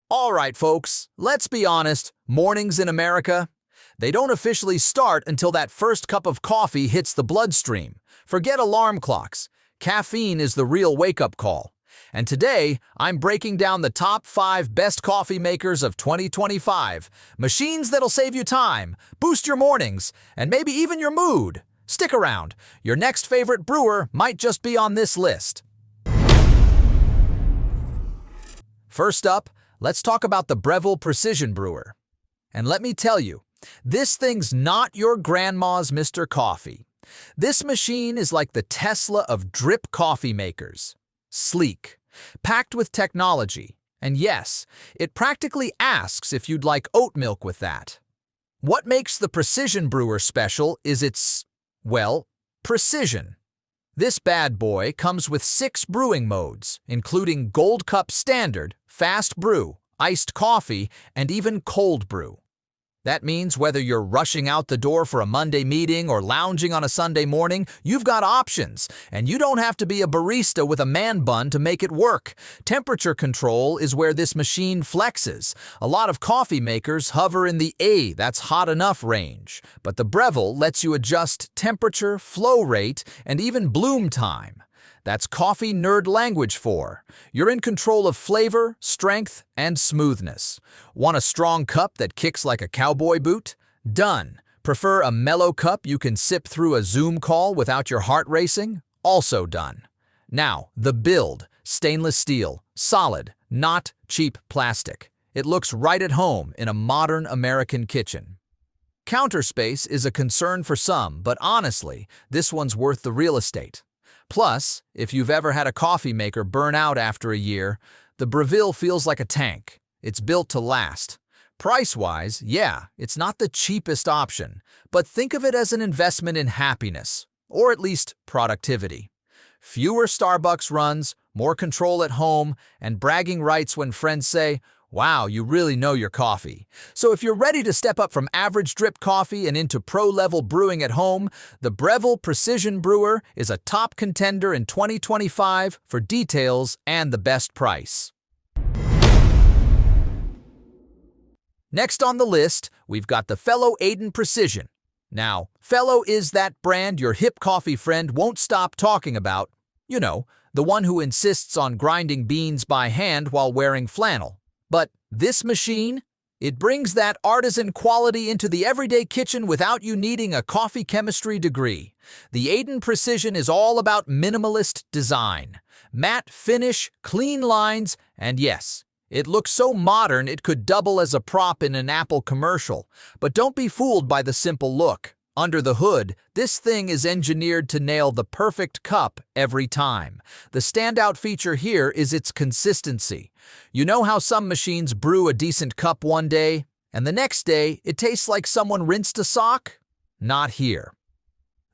All right, folks, let's be honest, mornings in America, they don't officially start until that first cup of coffee hits the bloodstream. Forget alarm clocks. Caffeine is the real wake-up call. And today, I'm breaking down the top 5 best coffee makers of 2025. Machines that'll save you time, boost your mornings, and maybe even your mood. Stick around. Your next favorite brewer might just be on this list. First up, let's talk about the Breville Precision Brewer. And let me tell you, this thing's not your grandma's Mr. Coffee. This machine is like the Tesla of drip coffee makers. Sleek, packed with technology, and yes, it practically asks if you'd like oat milk with that. What makes the Precision Brewer special is its, well, precision. This bad boy comes with 6 brewing modes, including Gold Cup Standard, Fast Brew, Iced Coffee, and even Cold Brew. That means whether you're rushing out the door for a Monday meeting or lounging on a Sunday morning, you've got options, and you don't have to be a barista with a man bun to make it work. Temperature control is where this machine flexes. A lot of coffee makers hover in the that's hot enough range, but the Breville lets you adjust temperature, flow rate, and even bloom time. That's coffee nerd language for. You're in control of flavor, strength, and smoothness. Want a strong cup that kicks like a cowboy boot? Done. Prefer a mellow cup you can sip through a Zoom call without your heart racing? Also done. Now, the build. Stainless steel. Solid, not cheap plastic. It looks right at home in a modern American kitchen. Counter space is a concern for some, but honestly, this one's worth the real estate. Plus, if you've ever had a coffee maker burn out after a year, the Breville feels like a tank. It's built to last. Price-wise, yeah, it's not the cheapest option, but think of it as an investment in happiness, or at least productivity. Fewer Starbucks runs, more control at home, and bragging rights when friends say, "Wow, you really know your coffee." So if you're ready to step up from average drip coffee and into pro-level brewing at home, the Breville Precision Brewer is a top contender in 2025 for details and the best price. Next on the list, we've got the Fellow Aiden Precision. Now, Fellow is that brand your hip coffee friend won't stop talking about. You know, the one who insists on grinding beans by hand while wearing flannel. But this machine, it brings that artisan quality into the everyday kitchen without you needing a coffee chemistry degree. The Aiden Precision is all about minimalist design. Matte finish, clean lines, and yes, it looks so modern it could double as a prop in an Apple commercial. But don't be fooled by the simple look. Under the hood, this thing is engineered to nail the perfect cup every time. The standout feature here is its consistency. You know how some machines brew a decent cup one day, and the next day it tastes like someone rinsed a sock? Not here.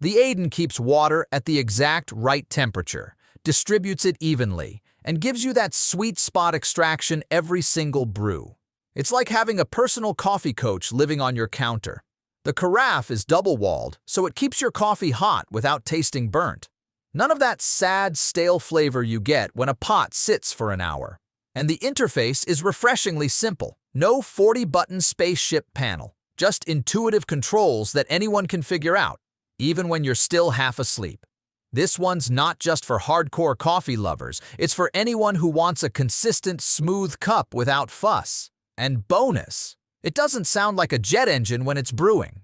The Aiden keeps water at the exact right temperature, distributes it evenly, and gives you that sweet spot extraction every single brew. It's like having a personal coffee coach living on your counter. The carafe is double-walled, so it keeps your coffee hot without tasting burnt. None of that sad, stale flavor you get when a pot sits for an hour. And the interface is refreshingly simple. No 40-button spaceship panel, just intuitive controls that anyone can figure out, even when you're still half asleep. This one's not just for hardcore coffee lovers, it's for anyone who wants a consistent, smooth cup without fuss. And bonus! It doesn't sound like a jet engine when it's brewing.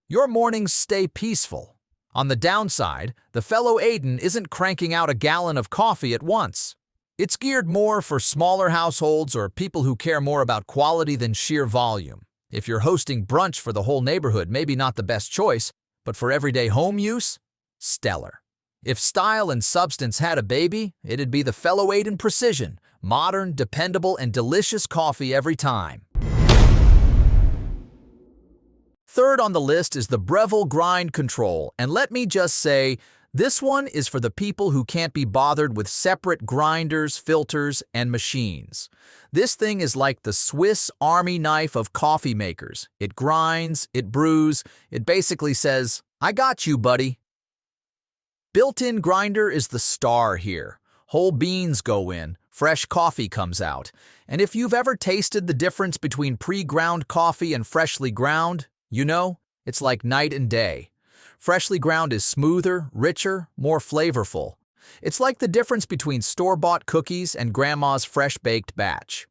Your mornings stay peaceful. On the downside, the Fellow Aiden isn't cranking out a gallon of coffee at once. It's geared more for smaller households or people who care more about quality than sheer volume. If you're hosting brunch for the whole neighborhood, maybe not the best choice, but for everyday home use, stellar. If style and substance had a baby, it'd be the Fellow Aiden Precision. Modern, dependable, and delicious coffee every time. Third on the list is the Breville Grind Control, and let me just say, this one is for the people who can't be bothered with separate grinders, filters, and machines. This thing is like the Swiss Army knife of coffee makers. It grinds, it brews, it basically says, "I got you, buddy." Built-in grinder is the star here. Whole beans go in, fresh coffee comes out. And if you've ever tasted the difference between pre-ground coffee and freshly ground, you know, it's like night and day. Freshly ground is smoother, richer, more flavorful. It's like the difference between store-bought cookies and grandma's fresh-baked batch.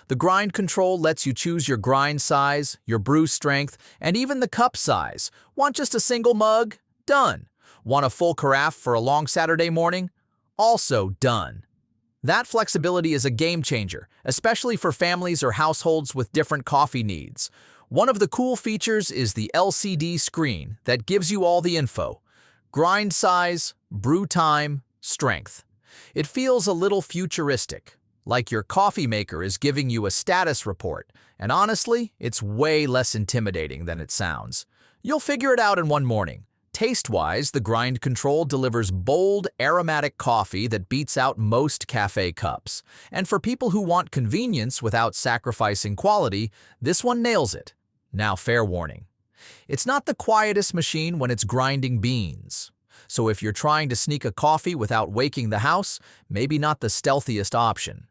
The grind control lets you choose your grind size, your brew strength, and even the cup size. Want just a single mug? Done. Want a full carafe for a long Saturday morning? Also done. That flexibility is a game changer, especially for families or households with different coffee needs. One of the cool features is the LCD screen that gives you all the info. Grind size, brew time, strength. It feels a little futuristic, like your coffee maker is giving you a status report, and honestly, it's way less intimidating than it sounds. You'll figure it out in one morning. Taste-wise, the grind control delivers bold, aromatic coffee that beats out most cafe cups. And for people who want convenience without sacrificing quality, this one nails it. Now, fair warning. It's not the quietest machine when it's grinding beans. So if you're trying to sneak a coffee without waking the house, maybe not the stealthiest option.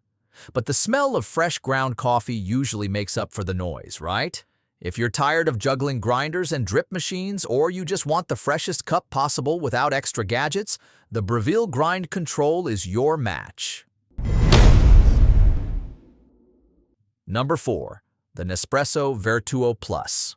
But the smell of fresh ground coffee usually makes up for the noise, right? If you're tired of juggling grinders and drip machines, or you just want the freshest cup possible without extra gadgets, the Brewing Grind Control is your match. Number 4. The Nespresso Vertuo Plus.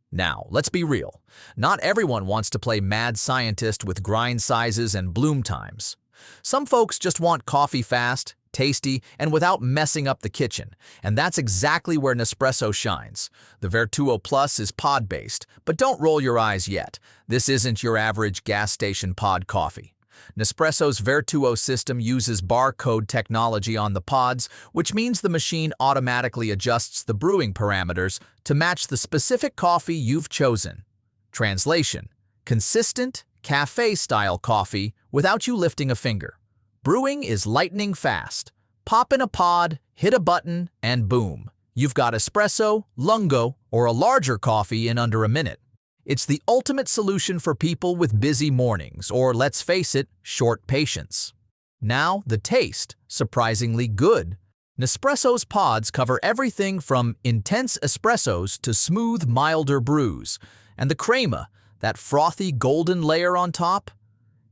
Now, let's be real. Not everyone wants to play mad scientist with grind sizes and bloom times. Some folks just want coffee fast, tasty, and without messing up the kitchen. And that's exactly where Nespresso shines. The Vertuo Plus is pod-based, but don't roll your eyes yet. This isn't your average gas station pod coffee. Nespresso's Vertuo system uses barcode technology on the pods, which means the machine automatically adjusts the brewing parameters to match the specific coffee you've chosen. Translation: consistent, cafe-style coffee without you lifting a finger. Brewing is lightning fast. Pop in a pod, hit a button, and boom. You've got espresso, lungo, or a larger coffee in under a minute. It's the ultimate solution for people with busy mornings, or let's face it, short patience. Now, the taste, surprisingly good. Nespresso's pods cover everything from intense espressos to smooth, milder brews. And the crema, that frothy golden layer on top?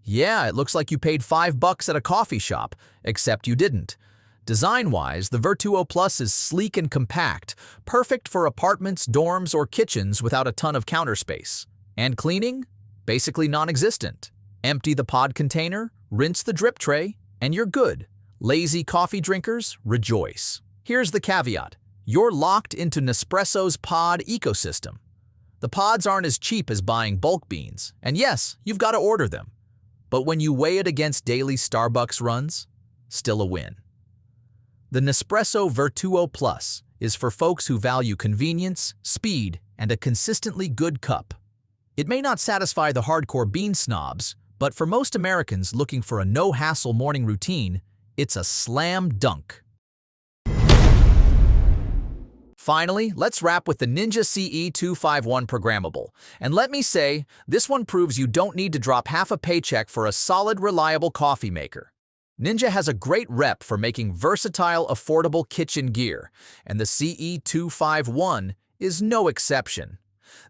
Yeah, it looks like you paid $5 at a coffee shop, except you didn't. Design-wise, the Vertuo Plus is sleek and compact, perfect for apartments, dorms, or kitchens without a ton of counter space. And cleaning? Basically non-existent. Empty the pod container, rinse the drip tray, and you're good. Lazy coffee drinkers, rejoice. Here's the caveat. You're locked into Nespresso's pod ecosystem. The pods aren't as cheap as buying bulk beans, and yes, you've got to order them. But when you weigh it against daily Starbucks runs, still a win. The Nespresso Vertuo Plus is for folks who value convenience, speed, and a consistently good cup. It may not satisfy the hardcore bean snobs, but for most Americans looking for a no-hassle morning routine, it's a slam dunk. Finally, let's wrap with the Ninja CE251 Programmable. And let me say, this one proves you don't need to drop half a paycheck for a solid, reliable coffee maker. Ninja has a great rep for making versatile, affordable kitchen gear, and the CE251 is no exception.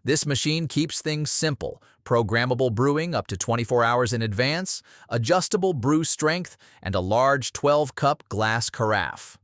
This machine keeps things simple: programmable brewing up to 24 hours in advance, adjustable brew strength, and a large 12-cup glass carafe.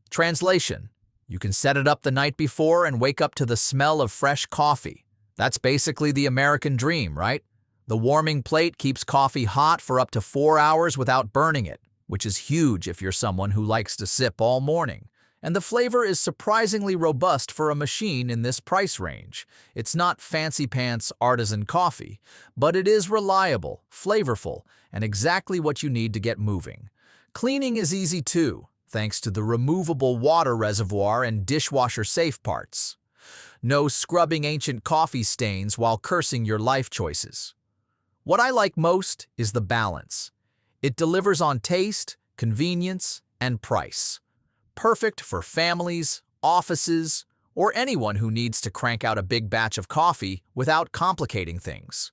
Translation: you can set it up the night before and wake up to the smell of fresh coffee. That's basically the American dream, right? The warming plate keeps coffee hot for up to 4 hours without burning it, which is huge if you're someone who likes to sip all morning. And the flavor is surprisingly robust for a machine in this price range. It's not fancy-pants artisan coffee, but it is reliable, flavorful, and exactly what you need to get moving. Cleaning is easy too, thanks to the removable water reservoir and dishwasher-safe parts. No scrubbing ancient coffee stains while cursing your life choices. What I like most is the balance. It delivers on taste, convenience, and price. Perfect for families, offices, or anyone who needs to crank out a big batch of coffee without complicating things.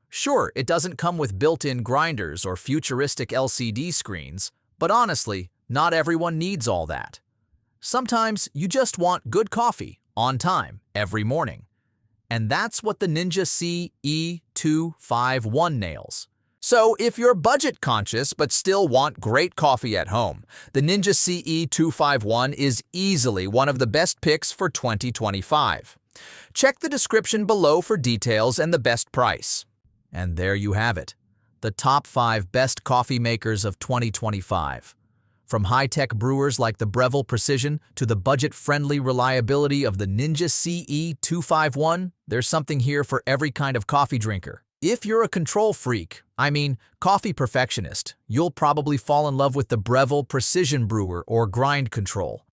Sure, it doesn't come with built-in grinders or futuristic LCD screens, but honestly, not everyone needs all that. Sometimes you just want good coffee, on time, every morning. And that's what the Ninja CE251 nails. So if you're budget conscious but still want great coffee at home, the Ninja CE251 is easily one of the best picks for 2025. Check the description below for details and the best price. And there you have it, the top 5 best coffee makers of 2025. From high-tech brewers like the Breville Precision to the budget-friendly reliability of the Ninja CE251, there's something here for every kind of coffee drinker. If you're a control freak, coffee perfectionist, you'll probably fall in love with the Breville Precision Brewer or Grind Control.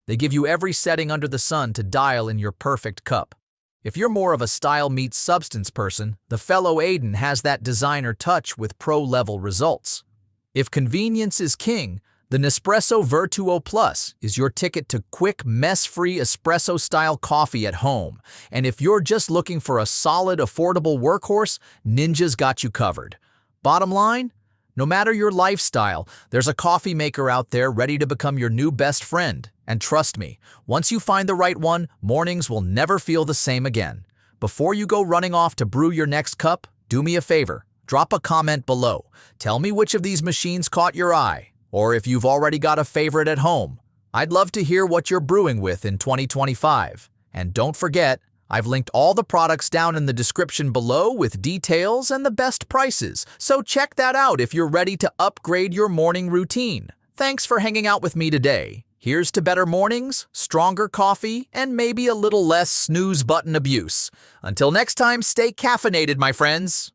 They give you every setting under the sun to dial in your perfect cup. If you're more of a style meets substance person, the fellow Aiden has that designer touch with pro-level results. If convenience is king, the Nespresso Virtuo Plus is your ticket to quick, mess-free espresso-style coffee at home. And if you're just looking for a solid, affordable workhorse, Ninja's got you covered. Bottom line, no matter your lifestyle, there's a coffee maker out there ready to become your new best friend. And trust me, once you find the right one, mornings will never feel the same again. Before you go running off to brew your next cup, do me a favor, drop a comment below. Tell me which of these machines caught your eye. Or if you've already got a favorite at home. I'd love to hear what you're brewing with in 2025. And don't forget, I've linked all the products down in the description below with details and the best prices, so check that out if you're ready to upgrade your morning routine. Thanks for hanging out with me today. Here's to better mornings, stronger coffee, and maybe a little less snooze button abuse. Until next time, stay caffeinated, my friends.